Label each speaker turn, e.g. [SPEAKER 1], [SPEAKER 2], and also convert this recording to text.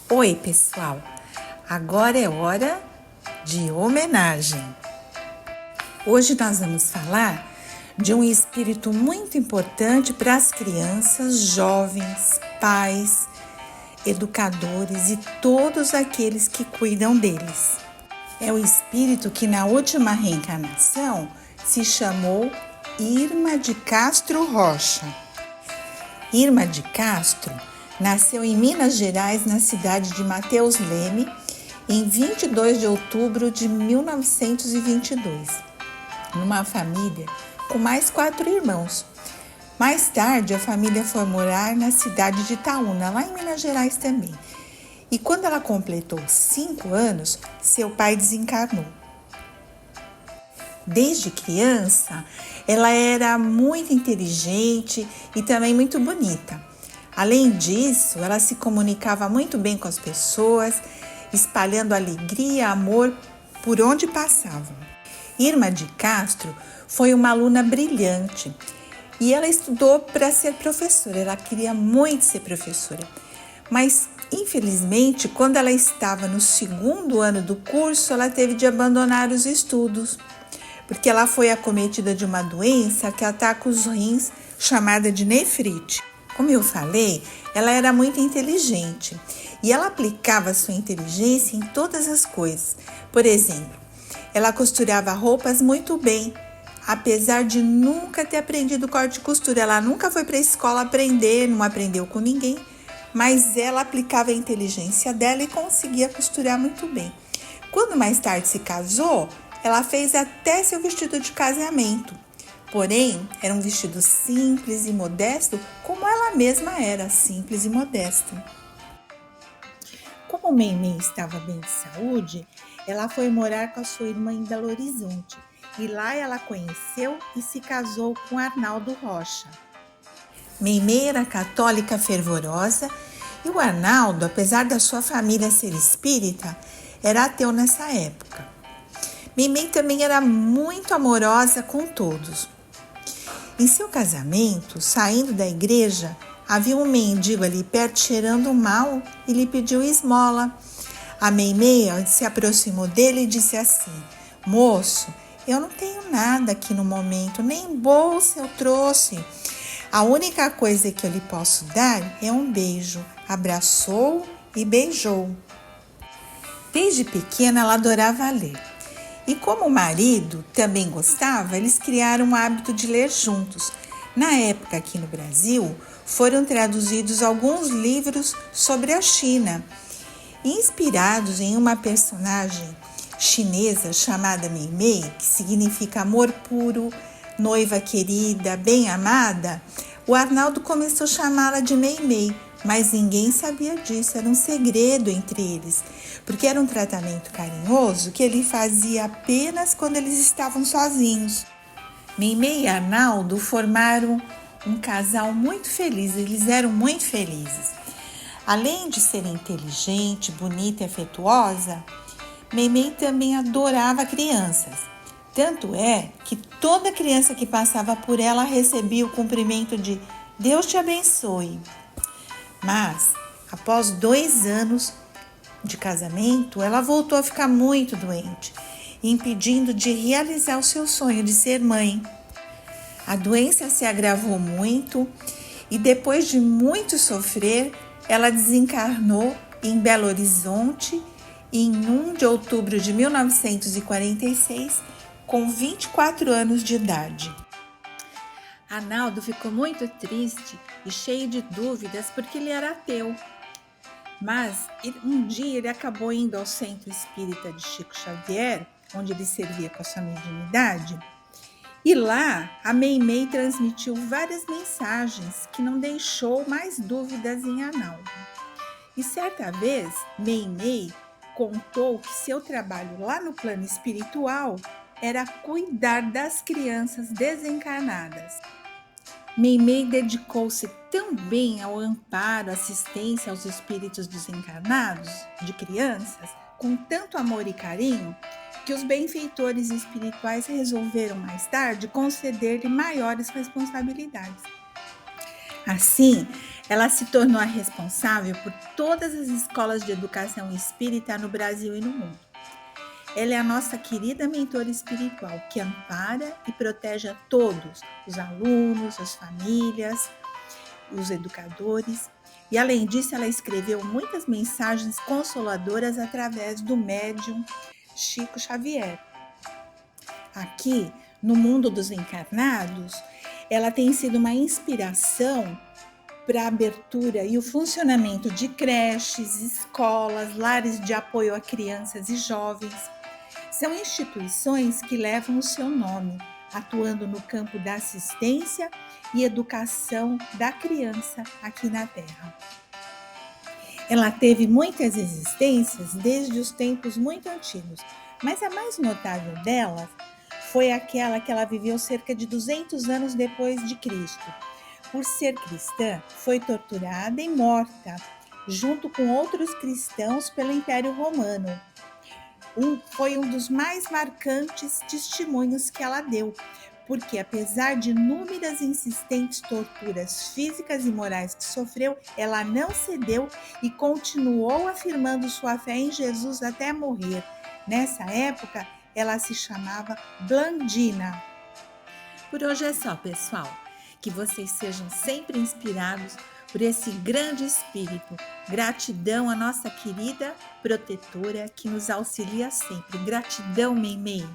[SPEAKER 1] Oi, pessoal! Agora é hora de homenagem. Hoje nós vamos falar de um espírito muito importante para as crianças, jovens, pais, educadores e todos aqueles que cuidam deles. É o espírito que na última reencarnação se chamou Irma de Castro Rocha. Irma de Castro nasceu em Minas Gerais, na cidade de Mateus Leme, em 22 de outubro de 1922, numa família com mais 4 irmãos. Mais tarde, a família foi morar na cidade de Itaúna, lá em Minas Gerais também. E quando ela completou 5 anos, seu pai desencarnou. Desde criança, ela era muito inteligente e também muito bonita. Além disso, ela se comunicava muito bem com as pessoas, espalhando alegria e amor por onde passava. Irma de Castro foi uma aluna brilhante e ela estudou para ser professora. Ela queria muito ser professora, mas infelizmente, quando ela estava no 2º ano do curso, ela teve de abandonar os estudos, porque ela foi acometida de uma doença que ataca os rins, chamada de nefrite. Como eu falei, ela era muito inteligente e ela aplicava sua inteligência em todas as coisas. Por exemplo, ela costurava roupas muito bem, apesar de nunca ter aprendido corte de costura. Ela nunca foi para a escola aprender, não aprendeu com ninguém, mas ela aplicava a inteligência dela e conseguia costurar muito bem. Quando mais tarde se casou, ela fez até seu vestido de casamento. Porém, era um vestido simples e modesto, como ela mesma era simples e modesta. Como Meimei estava bem de saúde, ela foi morar com a sua irmã em Belo Horizonte. E lá ela conheceu e se casou com Arnaldo Rocha. Meimei era católica fervorosa e o Arnaldo, apesar da sua família ser espírita, era ateu nessa época. Meimei também era muito amorosa com todos. Em seu casamento, saindo da igreja, havia um mendigo ali perto cheirando mal e lhe pediu esmola. A Meimei se aproximou dele e disse assim: "Moço, eu não tenho nada aqui no momento, nem bolsa eu trouxe. A única coisa que eu lhe posso dar é um beijo." Abraçou e beijou. Desde pequena ela adorava ler. E como o marido também gostava, eles criaram o hábito de ler juntos. Na época, aqui no Brasil, foram traduzidos alguns livros sobre a China, inspirados em uma personagem chinesa chamada Meimei, que significa amor puro, noiva querida, bem amada. O Arnaldo começou a chamá-la de Meimei, mas ninguém sabia disso, era um segredo entre eles, porque era um tratamento carinhoso que ele fazia apenas quando eles estavam sozinhos. Meimei e Arnaldo formaram um casal muito feliz, eles eram muito felizes. Além de ser inteligente, bonita e afetuosa, Meimei também adorava crianças. Tanto é que toda criança que passava por ela recebia o cumprimento de "Deus te abençoe". Mas, após 2 anos de casamento, ela voltou a ficar muito doente, impedindo de realizar o seu sonho de ser mãe. A doença se agravou muito e, depois de muito sofrer, ela desencarnou em Belo Horizonte em 1 de outubro de 1946, com 24 anos de idade. Arnaldo ficou muito triste e cheio de dúvidas porque ele era ateu. Mas um dia ele acabou indo ao Centro Espírita de Chico Xavier, onde ele servia com a sua mediunidade, e lá a Meimei transmitiu várias mensagens que não deixou mais dúvidas em Arnaldo. E certa vez, Meimei contou que seu trabalho lá no plano espiritual era cuidar das crianças desencarnadas. Meimei dedicou-se tão bem ao amparo, assistência aos espíritos desencarnados de crianças, com tanto amor e carinho, que os benfeitores espirituais resolveram mais tarde conceder-lhe maiores responsabilidades. Assim, ela se tornou a responsável por todas as escolas de educação espírita no Brasil e no mundo. Ela é a nossa querida mentora espiritual que ampara e protege a todos, os alunos, as famílias, os educadores. E além disso, ela escreveu muitas mensagens consoladoras através do médium Chico Xavier. Aqui, no mundo dos encarnados, ela tem sido uma inspiração para a abertura e o funcionamento de creches, escolas, lares de apoio a crianças e jovens. São instituições que levam o seu nome, atuando no campo da assistência e educação da criança aqui na Terra. Ela teve muitas existências desde os tempos muito antigos, mas a mais notável delas foi aquela que ela viveu cerca de 200 anos depois de Cristo. Por ser cristã, foi torturada e morta, junto com outros cristãos pelo Império Romano. Foi um dos mais marcantes testemunhos que ela deu, porque apesar de inúmeras e insistentes torturas físicas e morais que sofreu, ela não cedeu e continuou afirmando sua fé em Jesus até morrer. Nessa época, ela se chamava Blandina. Por hoje é só, pessoal. Que vocês sejam sempre inspirados por esse grande espírito. Gratidão à nossa querida protetora que nos auxilia sempre. Gratidão, Meimei.